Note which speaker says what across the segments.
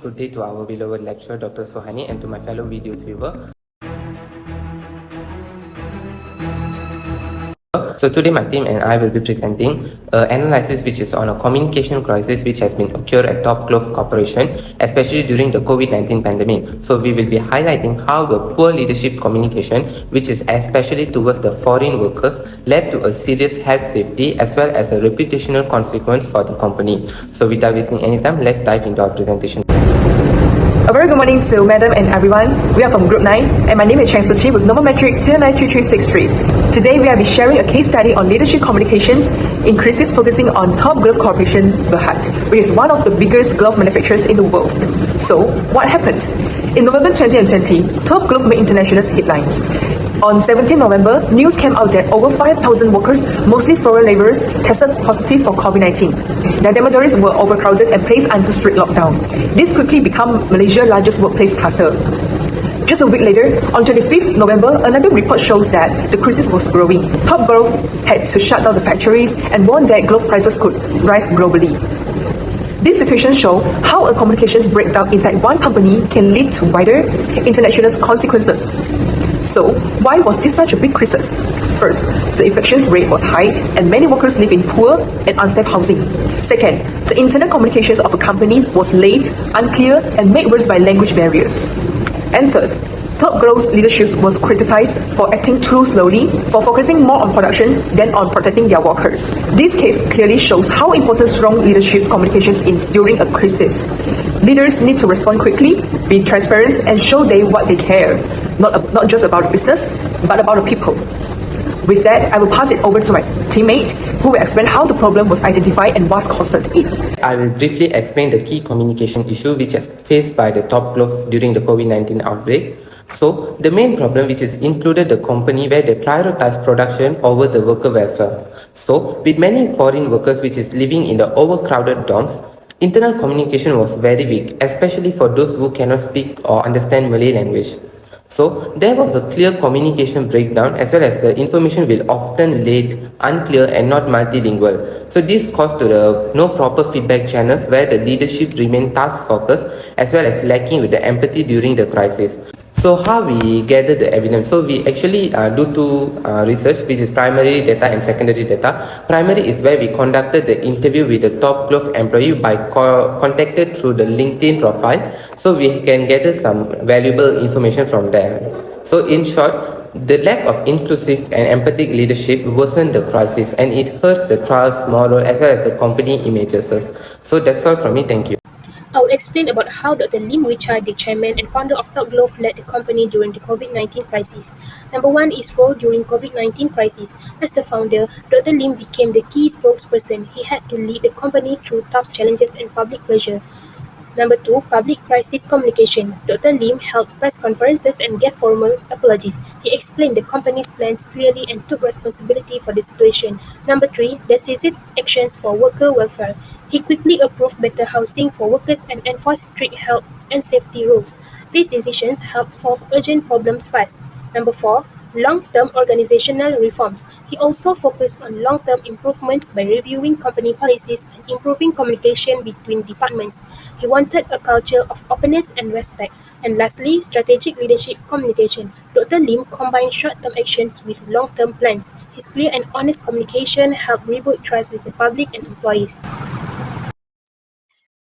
Speaker 1: good day to our beloved lecturer, Dr. Sohani, and to my fellow videos viewer. So today my team and I will be presenting an analysis which is on a communication crisis which has been occurred at Top Glove Corporation, especially during the COVID-19 pandemic. So we will be highlighting how the poor leadership communication, which is especially towards the foreign workers, led to a serious health safety as well as a reputational consequence for the company. So without wasting any time, let's dive into our presentation.
Speaker 2: A very good morning to Madam and everyone. We are from Group 9 and my name is Chang Suchi with Nomometric 293363. Today we will be sharing a case study on leadership communications in crisis focusing on Top Glove Corporation Berhad, which is one of the biggest glove manufacturers in the world. So, what happened? In November 2020, Top Glove made international headlines. On 17 November, news came out that over 5,000 workers, mostly foreign laborers, tested positive for COVID-19. Their dormitories were overcrowded and placed under strict lockdown. This quickly became Malaysia's largest workplace cluster. Just a week later, on 25th November, another report shows that the crisis was growing. Top Glove had to shut down the factories and warned that glove prices could rise globally. This situation shows how a communications breakdown inside one company can lead to wider international consequences. So, why was this such a big crisis? First, the infection rate was high and many workers live in poor and unsafe housing. Second, the internal communications of a company was late, unclear, and made worse by language barriers. And third, Top Glove's leadership was criticized for acting too slowly, for focusing more on productions than on protecting their workers. This case clearly shows how important strong leadership communications is during a crisis. Leaders need to respond quickly, be transparent, and show what they care, not just about the business, but about the people. With that, I will pass it over to my teammate, who will explain how the problem was identified and what caused it.
Speaker 1: I will briefly explain the key communication issue which is faced by the Top Glove during the COVID-19 outbreak. So, the main problem which is included the company where they prioritize production over the worker welfare. So, with many foreign workers which is living in the overcrowded dorms, internal communication was very weak, especially for those who cannot speak or understand Malay language. So, there was a clear communication breakdown as well as the information will often late, unclear and not multilingual. So, this caused to the no proper feedback channels where the leadership remained task focused as well as lacking with the empathy during the crisis. So how we gather the evidence? So we actually do two research, which is primary data and secondary data. Primary is where we conducted the interview with the Top Glove employee by contacted through the LinkedIn profile. So we can gather some valuable information from there. So in short, the lack of inclusive and empathic leadership worsened the crisis and it hurts the trial's moral as well as the company images. So that's all from me. Thank you.
Speaker 3: I'll explain about how Dr. Lim Wee Chai, the chairman and founder of Top Glove, led the company during the COVID-19 crisis. Number one is role during COVID-19 crisis. As the founder, Dr. Lim became the key spokesperson. He had to lead the company through tough challenges and public pressure. Number two, public crisis communication. Dr. Lim held press conferences and gave formal apologies. He explained the company's plans clearly and took responsibility for the situation. Number three, decisive actions for worker welfare. He quickly approved better housing for workers and enforced strict health and safety rules. These decisions helped solve urgent problems fast. Number four, long-term organizational reforms. He also focused on long-term improvements by reviewing company policies and improving communication between departments. He wanted a culture of openness and respect. And lastly, strategic leadership communication. Dr. Lim combined short-term actions with long-term plans. His clear and honest communication helped rebuild trust with the public and employees.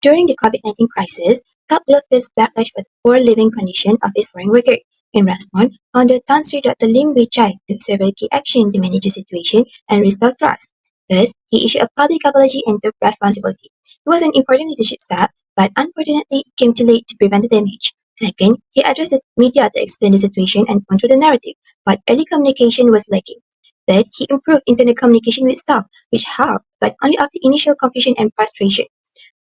Speaker 4: During the COVID-19 crisis, Top Glove faced backlash for the poor living condition of its foreign workers. In response, founder Tan Sri Dr. Lim Wee Chai took several key actions to manage the situation and restore trust. First, he issued a public apology and took responsibility. It was an important leadership step, but unfortunately it came too late to prevent the damage. Second, he addressed the media to explain the situation and control the narrative, but early communication was lacking. Third, he improved internal communication with staff, which helped, but only after initial confusion and frustration.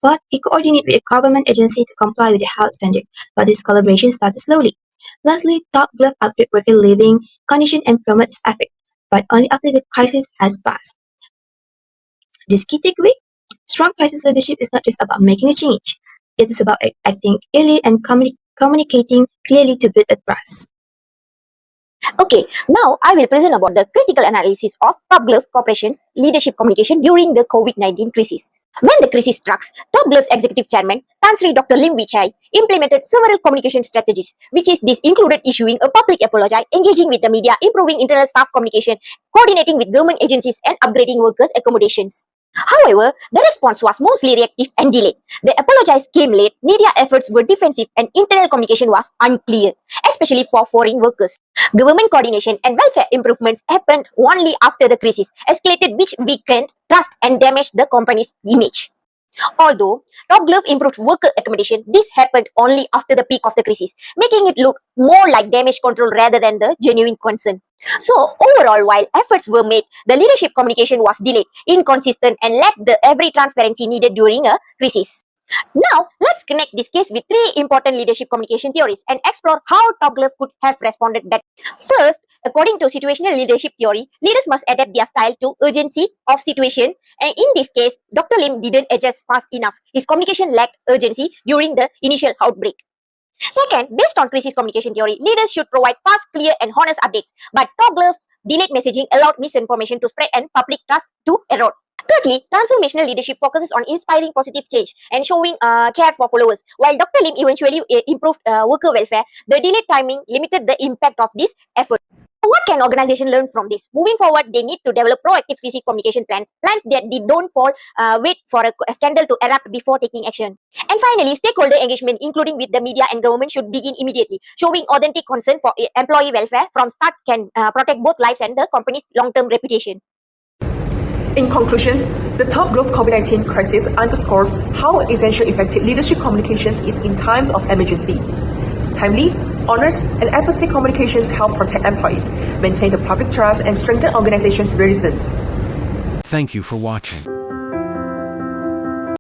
Speaker 4: Fourth, he coordinated with a government agency to comply with the health standard, but this collaboration started slowly. Lastly, Top Glove upgrade worker living condition and promote its effort, but only after the crisis has passed. This key takeaway: strong crisis leadership is not just about making a change; it is about acting early and communicating clearly to build a trust.
Speaker 5: Okay, now I will present about the critical analysis of Top Glove Corporation's leadership communication during the COVID-19 crisis. When the crisis struck, Top Glove's executive chairman, Tan Sri Dr. Lim Wee Chai, implemented several communication strategies, this included issuing a public apology, engaging with the media, improving internal staff communication, coordinating with government agencies, and upgrading workers' accommodations. However, the response was mostly reactive and delayed. The apologies came late, media efforts were defensive, and internal communication was unclear, especially for foreign workers. Government coordination and welfare improvements happened only after the crisis escalated, which weakened trust and damaged the company's image. Although Top Glove improved worker accommodation, this happened only after the peak of the crisis, making it look more like damage control rather than the genuine concern. So overall, while efforts were made, the leadership communication was delayed, inconsistent, and lacked the every transparency needed during a crisis. Now, let's connect this case with three important leadership communication theories and explore how Top Glove could have responded better. First, according to situational leadership theory, leaders must adapt their style to urgency of situation, and in this case, Dr. Lim didn't adjust fast enough. His communication lacked urgency during the initial outbreak. Second, based on crisis communication theory, leaders should provide fast, clear, and honest updates, but Top Glove's delayed messaging allowed misinformation to spread and public trust to erode. Thirdly, transformational leadership focuses on inspiring positive change and showing care for followers. While Dr. Lim eventually improved worker welfare, the delayed timing limited the impact of this effort. What can organizations learn from this? Moving forward, they need to develop proactive crisis communication plans that they don't wait for a scandal to erupt before taking action. And finally, stakeholder engagement, including with the media and government, should begin immediately. Showing authentic concern for employee welfare from start can protect both lives and the company's long-term reputation.
Speaker 2: In conclusions, the Top Glove COVID-19 crisis underscores how essential effective leadership communications is in times of emergency. Timely, honest, and empathetic communications help protect employees, maintain the public trust, and strengthen organizations' resilience.
Speaker 6: Thank you for watching.